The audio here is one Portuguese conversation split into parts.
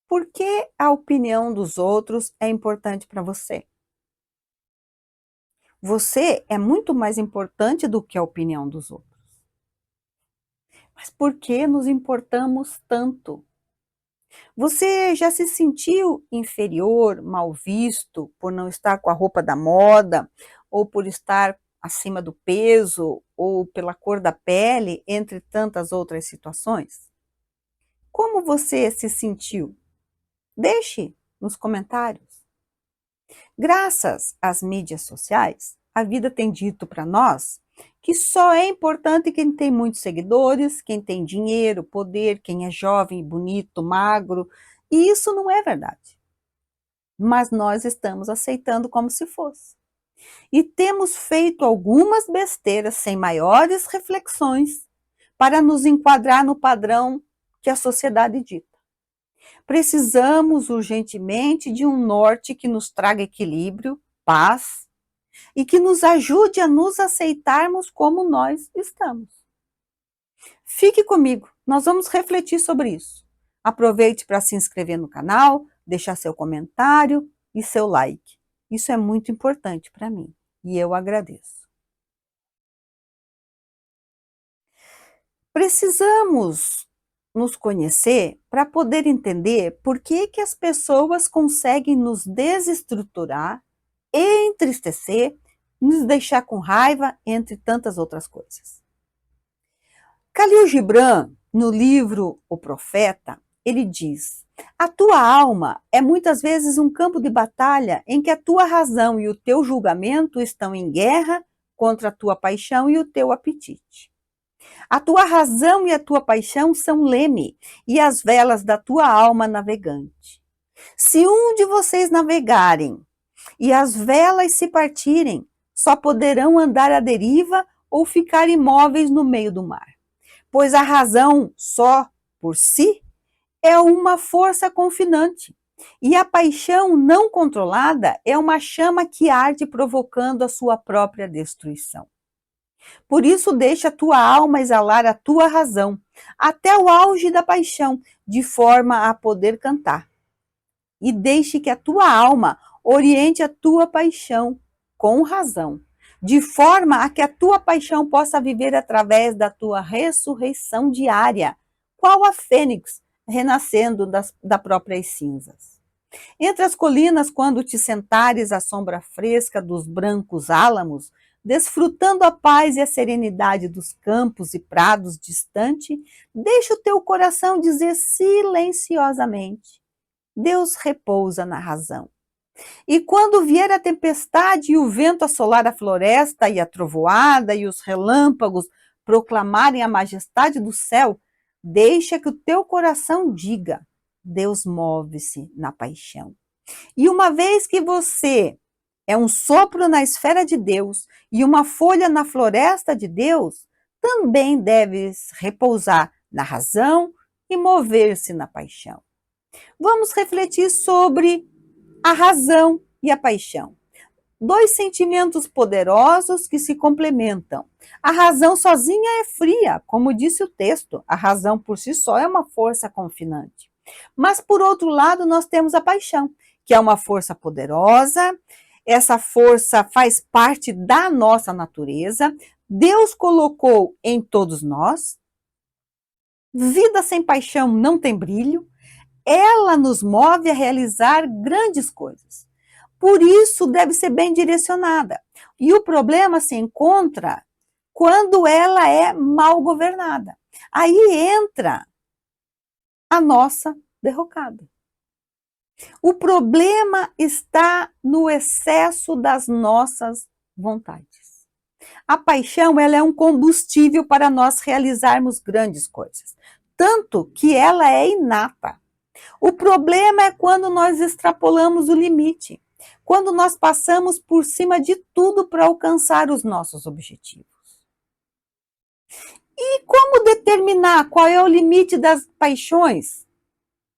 Por que a opinião dos outros é importante para você? Você é muito mais importante do que a opinião dos outros. Mas por que nos importamos tanto? Você já se sentiu inferior, mal visto, por não estar com a roupa da moda, ou por estar acima do peso, ou pela cor da pele, entre tantas outras situações? Como você se sentiu? Deixe nos comentários. Graças às mídias sociais, a vida tem dito para nós que só é importante quem tem muitos seguidores, quem tem dinheiro, poder, quem é jovem, bonito, magro. E isso não é verdade. Mas nós estamos aceitando como se fosse. E temos feito algumas besteiras sem maiores reflexões para nos enquadrar no padrão que a sociedade dita. Precisamos urgentemente de um norte que nos traga equilíbrio, paz e que nos ajude a nos aceitarmos como nós estamos. Fique comigo, nós vamos refletir sobre isso. Aproveite para se inscrever no canal, deixar seu comentário e seu like. Isso é muito importante para mim e eu agradeço. Precisamos nos conhecer para poder entender por que as pessoas conseguem nos desestruturar, entristecer, nos deixar com raiva, entre tantas outras coisas. Khalil Gibran, no livro O Profeta, ele diz: a tua alma é muitas vezes um campo de batalha em que a tua razão e o teu julgamento estão em guerra contra a tua paixão e o teu apetite. A tua razão e a tua paixão são leme e as velas da tua alma navegante. Se um de vocês navegarem e as velas se partirem, só poderão andar à deriva ou ficar imóveis no meio do mar. Pois a razão só por si é uma força confinante, e a paixão não controlada é uma chama que arde provocando a sua própria destruição. Por isso deixa a tua alma exalar a tua razão, até o auge da paixão, de forma a poder cantar. E deixe que a tua alma oriente a tua paixão com razão, de forma a que a tua paixão possa viver através da tua ressurreição diária, qual a fênix renascendo da próprias cinzas. Entre as colinas, quando te sentares à sombra fresca dos brancos álamos, desfrutando a paz e a serenidade dos campos e prados distante, deixa o teu coração dizer silenciosamente: Deus repousa na razão. E quando vier a tempestade e o vento assolar a floresta e a trovoada e os relâmpagos proclamarem a majestade do céu, deixa que o teu coração diga: Deus move-se na paixão. E uma vez que você é um sopro na esfera de Deus e uma folha na floresta de Deus, também deves repousar na razão e mover-se na paixão. Vamos refletir sobre a razão e a paixão. Dois sentimentos poderosos que se complementam. A razão sozinha é fria, como disse o texto. A razão por si só é uma força confinante. Mas, por outro lado, nós temos a paixão, que é uma força poderosa. Essa força faz parte da nossa natureza. Deus colocou em todos nós. Vida sem paixão não tem brilho. Ela nos move a realizar grandes coisas. Por isso, deve ser bem direcionada. E o problema se encontra quando ela é mal governada. Aí entra a nossa derrocada. O problema está no excesso das nossas vontades. A paixão, ela é um combustível para nós realizarmos grandes coisas, tanto que ela é inata. O problema é quando nós extrapolamos o limite, quando nós passamos por cima de tudo para alcançar os nossos objetivos. E como determinar qual é o limite das paixões?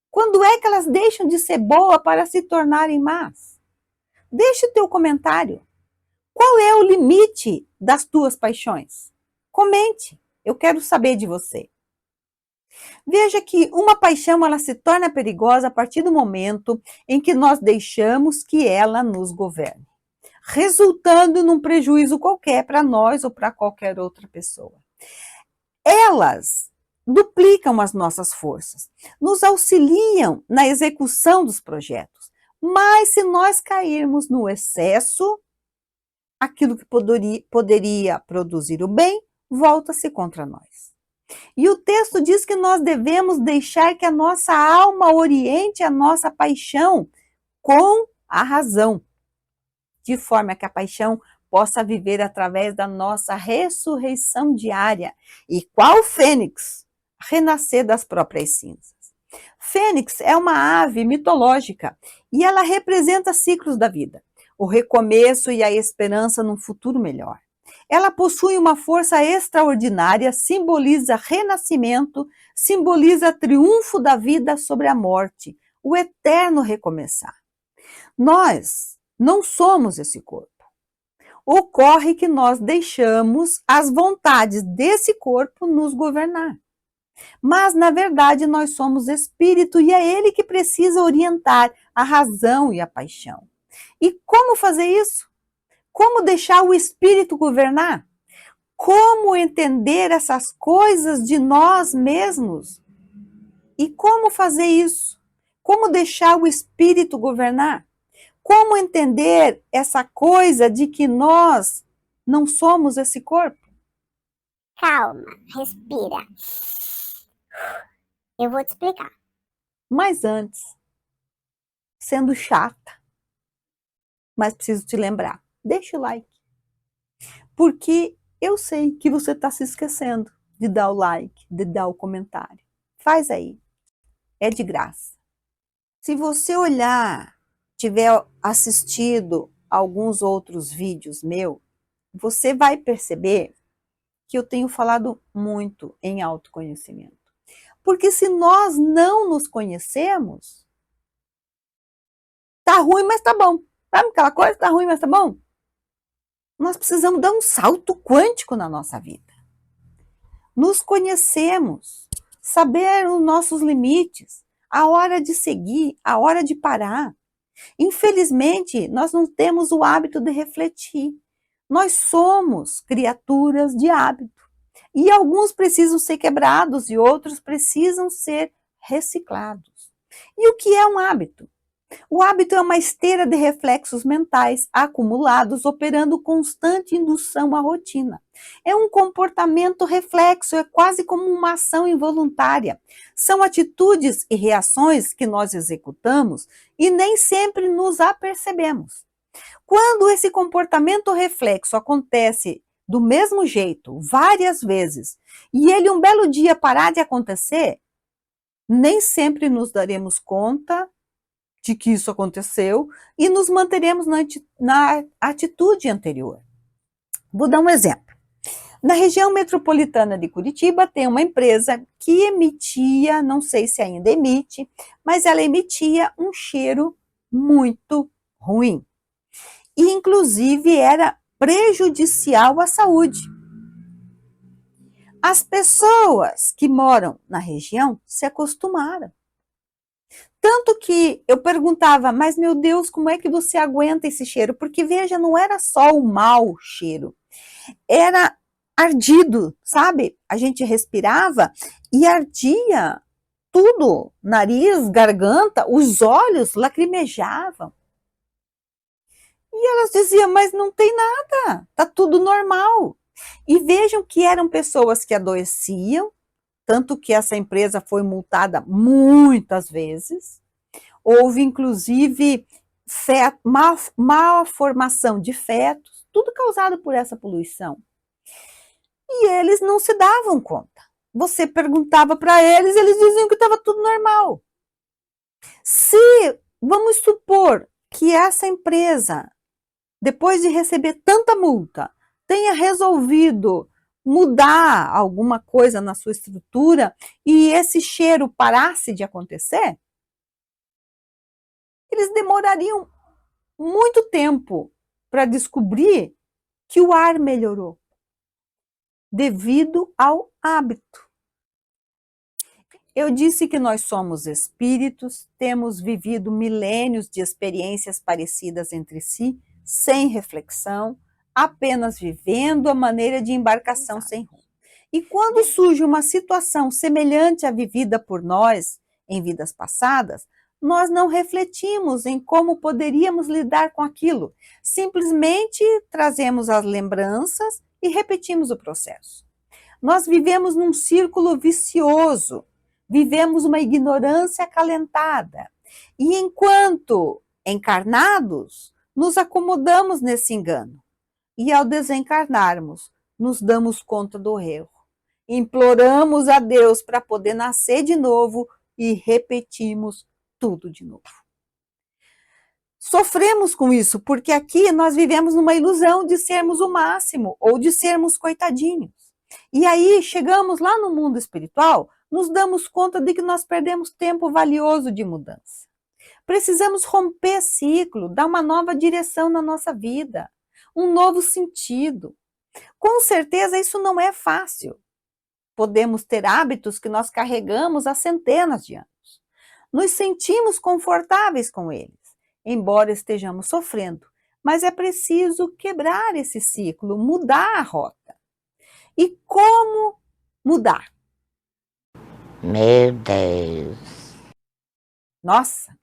Quando é que elas deixam de ser boas para se tornarem más? Deixe o teu comentário. Qual é o limite das tuas paixões? Comente, eu quero saber de você. Veja que uma paixão ela se torna perigosa a partir do momento em que nós deixamos que ela nos governe, resultando num prejuízo qualquer para nós ou para qualquer outra pessoa. Elas duplicam as nossas forças, nos auxiliam na execução dos projetos, mas se nós cairmos no excesso, aquilo que poderia produzir o bem volta-se contra nós. E o texto diz que nós devemos deixar que a nossa alma oriente a nossa paixão com a razão, de forma que a paixão possa viver através da nossa ressurreição diária e qual fênix renascer das próprias cinzas. Fênix é uma ave mitológica e ela representa ciclos da vida, o recomeço e a esperança num futuro melhor. Ela possui uma força extraordinária, simboliza renascimento, simboliza triunfo da vida sobre a morte, o eterno recomeçar. Nós não somos esse corpo. Ocorre que nós deixamos as vontades desse corpo nos governar. Mas, na verdade, nós somos espírito e é ele que precisa orientar a razão e a paixão. E como fazer isso? Como deixar o espírito governar? Como entender essas coisas de nós mesmos? E como fazer isso? Como deixar o espírito governar? Como entender essa coisa de que nós não somos esse corpo? Calma, respira. Eu vou te explicar. Mas antes, sendo chata, mas preciso te lembrar, deixa o like. Porque eu sei que você está se esquecendo de dar o like, de dar o comentário. Faz aí, é de graça. Se você olhar, tiver assistido alguns outros vídeos meus, você vai perceber que eu tenho falado muito em autoconhecimento. Porque se nós não nos conhecemos, tá ruim, mas tá bom. Sabe aquela coisa? Tá ruim, mas tá bom? Nós precisamos dar um salto quântico na nossa vida. Nos conhecemos, saber os nossos limites, a hora de seguir, a hora de parar. Infelizmente, nós não temos o hábito de refletir. Nós somos criaturas de hábito. E alguns precisam ser quebrados e outros precisam ser reciclados. E o que é um hábito? O hábito é uma esteira de reflexos mentais acumulados, operando constante indução à rotina. É um comportamento reflexo, é quase como uma ação involuntária. São atitudes e reações que nós executamos e nem sempre nos apercebemos. Quando esse comportamento reflexo acontece do mesmo jeito, várias vezes, e ele um belo dia parar de acontecer, nem sempre nos daremos conta de que isso aconteceu e nos manteremos na atitude anterior. Vou dar um exemplo. Na região metropolitana de Curitiba tem uma empresa que emitia, não sei se ainda emite, mas ela emitia um cheiro muito ruim. E inclusive era prejudicial à saúde. As pessoas que moram na região se acostumaram. Tanto que eu perguntava, mas meu Deus, como é que você aguenta esse cheiro? Porque veja, não era só o mau cheiro, era ardido, sabe? A gente respirava e ardia tudo, nariz, garganta, os olhos lacrimejavam. E elas diziam, mas não tem nada, tá tudo normal. E vejam que eram pessoas que adoeciam, tanto que essa empresa foi multada muitas vezes. Houve, inclusive, má formação de fetos, tudo causado por essa poluição. E eles não se davam conta. Você perguntava para eles, eles diziam que estava tudo normal. Se, vamos supor, que essa empresa, depois de receber tanta multa, tenha resolvido mudar alguma coisa na sua estrutura e esse cheiro parasse de acontecer, eles demorariam muito tempo para descobrir que o ar melhorou, devido ao hábito. Eu disse que nós somos espíritos, temos vivido milênios de experiências parecidas entre si, sem reflexão, apenas vivendo a maneira de embarcação Exato. sem rumo. E quando surge uma situação semelhante à vivida por nós em vidas passadas, nós não refletimos em como poderíamos lidar com aquilo. Simplesmente trazemos as lembranças e repetimos o processo. Nós vivemos num círculo vicioso, vivemos uma ignorância acalentada. E enquanto encarnados, nos acomodamos nesse engano. E ao desencarnarmos, nos damos conta do erro. Imploramos a Deus para poder nascer de novo e repetimos tudo de novo. Sofremos com isso, porque aqui nós vivemos numa ilusão de sermos o máximo ou de sermos coitadinhos. E aí chegamos lá no mundo espiritual, nos damos conta de que nós perdemos tempo valioso de mudança. Precisamos romper ciclo, dar uma nova direção na nossa vida, um novo sentido. Com certeza isso não é fácil. Podemos ter hábitos que nós carregamos há centenas de anos. Nos sentimos confortáveis com eles, embora estejamos sofrendo, mas é preciso quebrar esse ciclo, mudar a rota. E como mudar? Meu Deus. Nossa,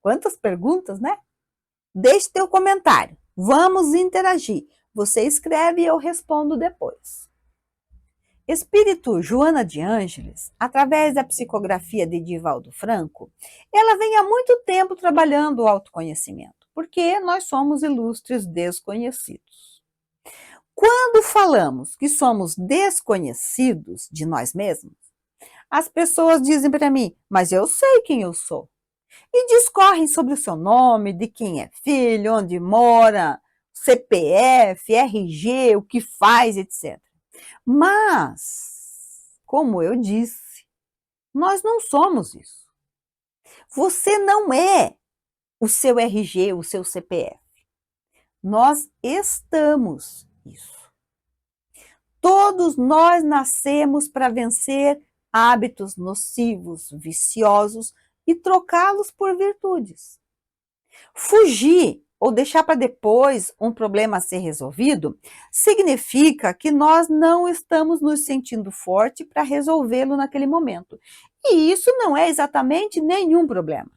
quantas perguntas, né? Deixe teu comentário. Vamos interagir. Você escreve e eu respondo depois. Espírito Joana de Ângeles, através da psicografia de Divaldo Franco, ela vem há muito tempo trabalhando o autoconhecimento, porque nós somos ilustres desconhecidos. Quando falamos que somos desconhecidos de nós mesmos, as pessoas dizem para mim, mas eu sei quem eu sou. E discorrem sobre o seu nome, de quem é filho, onde mora, CPF, RG, o que faz, etc. Mas, como eu disse, nós não somos isso. Você não é o seu RG, o seu CPF. Nós estamos isso. Todos nós nascemos para vencer hábitos nocivos, viciosos e trocá-los por virtudes. Fugir ou deixar para depois um problema a ser resolvido significa que nós não estamos nos sentindo forte para resolvê-lo naquele momento. E isso não é exatamente nenhum problema.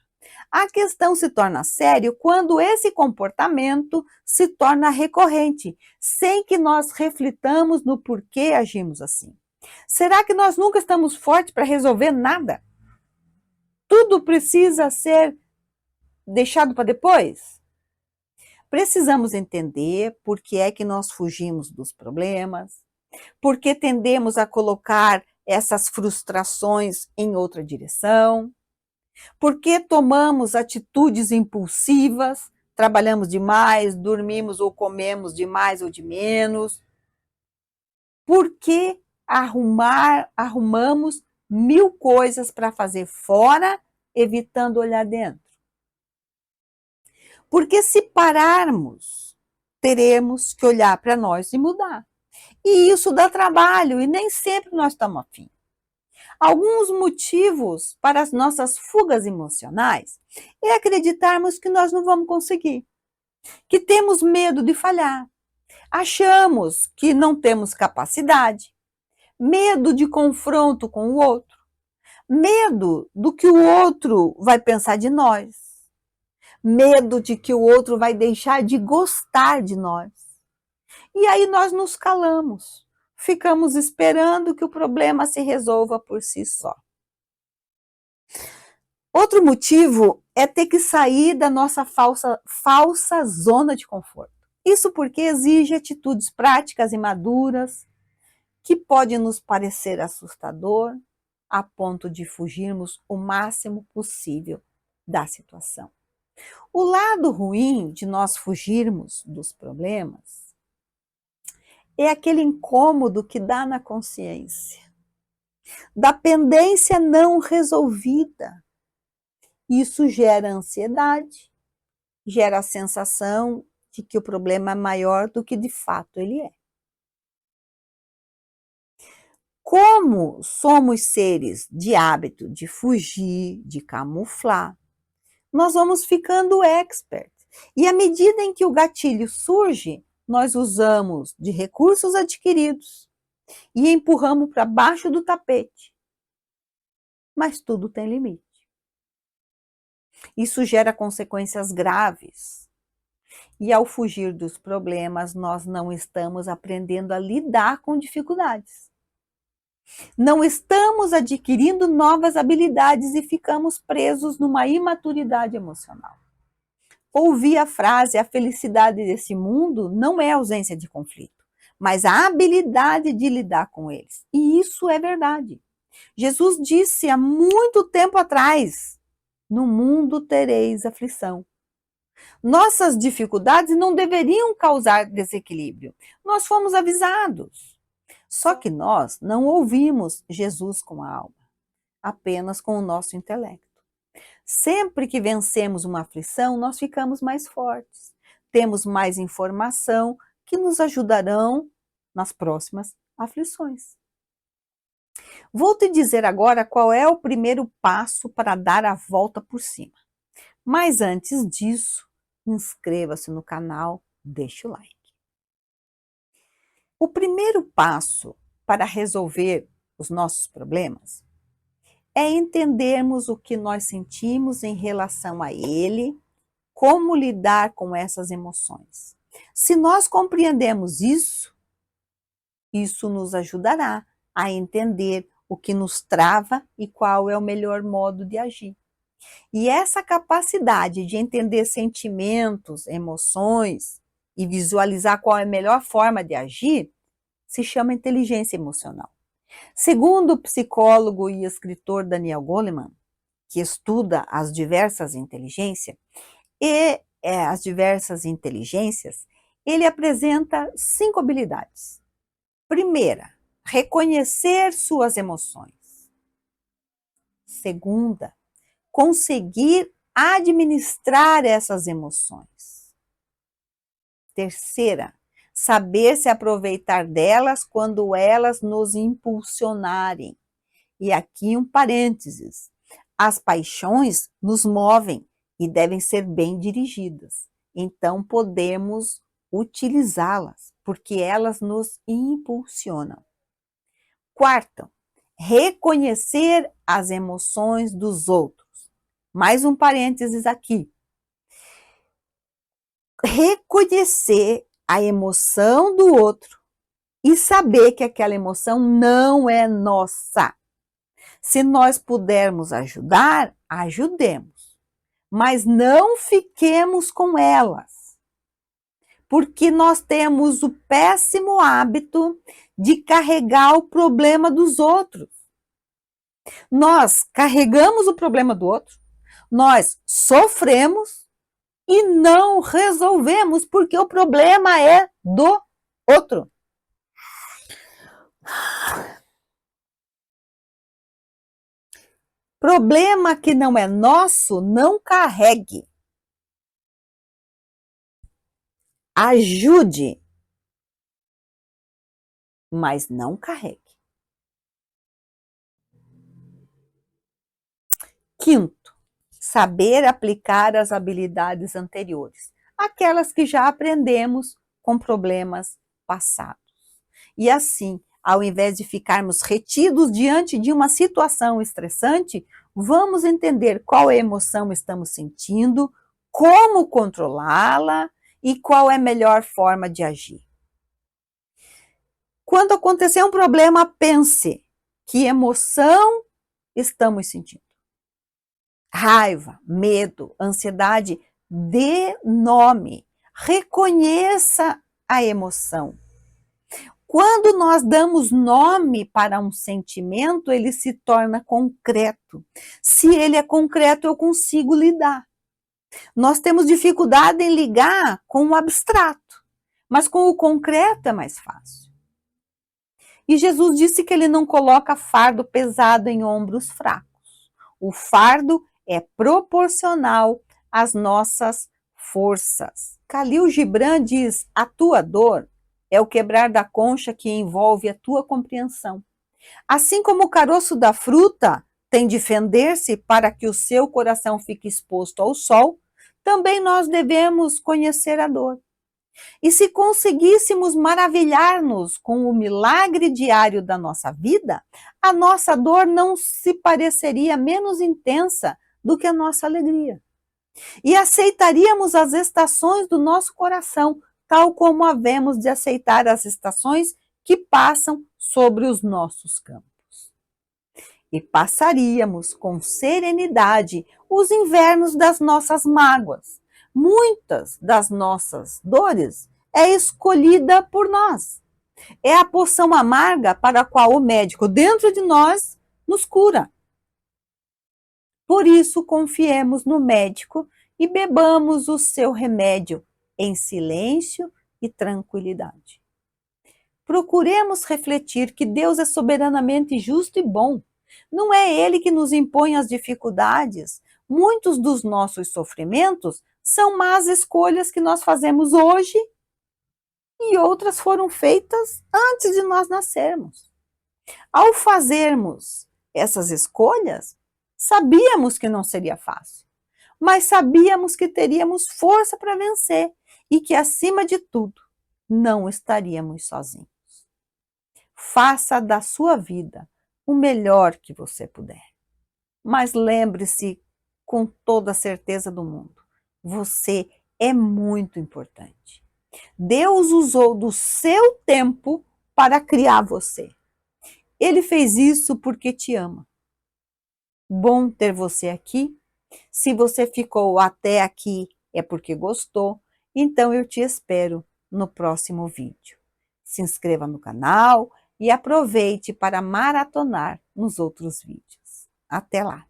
A questão se torna séria quando esse comportamento se torna recorrente, sem que nós reflitamos no porquê agimos assim. Será que nós nunca estamos fortes para resolver nada? Tudo precisa ser deixado para depois? Precisamos entender por que é que nós fugimos dos problemas, por que tendemos a colocar essas frustrações em outra direção, por que tomamos atitudes impulsivas, trabalhamos demais, dormimos ou comemos de mais ou de menos, por que arrumamos mil coisas para fazer fora, evitando olhar dentro. Porque se pararmos, teremos que olhar para nós e mudar. E isso dá trabalho e nem sempre nós estamos afim. Alguns motivos para as nossas fugas emocionais é acreditarmos que nós não vamos conseguir, que temos medo de falhar, achamos que não temos capacidade, medo de confronto com o outro, medo do que o outro vai pensar de nós, medo de que o outro vai deixar de gostar de nós. E aí nós nos calamos, ficamos esperando que o problema se resolva por si só. Outro motivo é ter que sair da nossa falsa zona de conforto. Isso porque exige atitudes práticas e maduras, que pode nos parecer assustador, a ponto de fugirmos o máximo possível da situação. O lado ruim de nós fugirmos dos problemas é aquele incômodo que dá na consciência, da pendência não resolvida. Isso gera ansiedade, gera a sensação de que o problema é maior do que de fato ele é. Como somos seres de hábito de fugir, de camuflar, nós vamos ficando expert. E à medida em que o gatilho surge, nós usamos de recursos adquiridos e empurramos para baixo do tapete. Mas tudo tem limite. Isso gera consequências graves. E ao fugir dos problemas, nós não estamos aprendendo a lidar com dificuldades. Não estamos adquirindo novas habilidades e ficamos presos numa imaturidade emocional. Ouvi a frase: a felicidade desse mundo não é a ausência de conflito, mas a habilidade de lidar com eles. E isso é verdade. Jesus disse há muito tempo atrás: no mundo tereis aflição. Nossas dificuldades não deveriam causar desequilíbrio. Nós fomos avisados. Só que nós não ouvimos Jesus com a alma, apenas com o nosso intelecto. Sempre que vencemos uma aflição, nós ficamos mais fortes. Temos mais informação que nos ajudarão nas próximas aflições. Vou te dizer agora qual é o primeiro passo para dar a volta por cima. Mas antes disso, inscreva-se no canal, deixe o like. O primeiro passo para resolver os nossos problemas é entendermos o que nós sentimos em relação a ele, como lidar com essas emoções. Se nós compreendemos isso, isso nos ajudará a entender o que nos trava e qual é o melhor modo de agir. E essa capacidade de entender sentimentos, emoções e visualizar qual é a melhor forma de agir se chama inteligência emocional. Segundo o psicólogo e escritor Daniel Goleman, que estuda as diversas inteligências, ele apresenta 5 habilidades. Primeira, reconhecer suas emoções. Segunda, conseguir administrar essas emoções. Terceira, saber se aproveitar delas quando elas nos impulsionarem. E aqui um parênteses. As paixões nos movem e devem ser bem dirigidas. Então podemos utilizá-las, porque elas nos impulsionam. Quarto, reconhecer as emoções dos outros. Mais um parênteses aqui. Reconhecer a emoção do outro e saber que aquela emoção não é nossa. Se nós pudermos ajudar, ajudemos, mas não fiquemos com elas, porque nós temos o péssimo hábito de carregar o problema dos outros. Nós carregamos o problema do outro, nós sofremos e não resolvemos, porque o problema é do outro. Problema que não é nosso, não carregue. Ajude, mas não carregue. Quinto, saber aplicar as habilidades anteriores, aquelas que já aprendemos com problemas passados. E assim, ao invés de ficarmos retidos diante de uma situação estressante, vamos entender qual emoção estamos sentindo, como controlá-la e qual é a melhor forma de agir. Quando acontecer um problema, pense: que emoção estamos sentindo? Raiva, medo, ansiedade, dê nome, reconheça a emoção. Quando nós damos nome para um sentimento, ele se torna concreto. Se ele é concreto, eu consigo lidar. Nós temos dificuldade em ligar com o abstrato, mas com o concreto é mais fácil. E Jesus disse que ele não coloca fardo pesado em ombros fracos. O fardo é proporcional às nossas forças. Khalil Gibran diz: a tua dor é o quebrar da concha que envolve a tua compreensão. Assim como o caroço da fruta tem de fender-se para que o seu coração fique exposto ao sol, também nós devemos conhecer a dor. E se conseguíssemos maravilhar-nos com o milagre diário da nossa vida, a nossa dor não se pareceria menos intensa do que a nossa alegria. E aceitaríamos as estações do nosso coração, tal como havemos de aceitar as estações que passam sobre os nossos campos. E passaríamos com serenidade os invernos das nossas mágoas. Muitas das nossas dores é escolhida por nós. É a poção amarga para a qual o médico dentro de nós nos cura. Por isso, confiemos no médico e bebamos o seu remédio em silêncio e tranquilidade. Procuremos refletir que Deus é soberanamente justo e bom. Não é Ele que nos impõe as dificuldades. Muitos dos nossos sofrimentos são más escolhas que nós fazemos hoje e outras foram feitas antes de nós nascermos. Ao fazermos essas escolhas, sabíamos que não seria fácil, mas sabíamos que teríamos força para vencer e que, acima de tudo, não estaríamos sozinhos. Faça da sua vida o melhor que você puder. Mas lembre-se com toda a certeza do mundo, você é muito importante. Deus usou do seu tempo para criar você. Ele fez isso porque te ama. Bom ter você aqui. Se você ficou até aqui é porque gostou, então eu te espero no próximo vídeo. Se inscreva no canal e aproveite para maratonar nos outros vídeos. Até lá!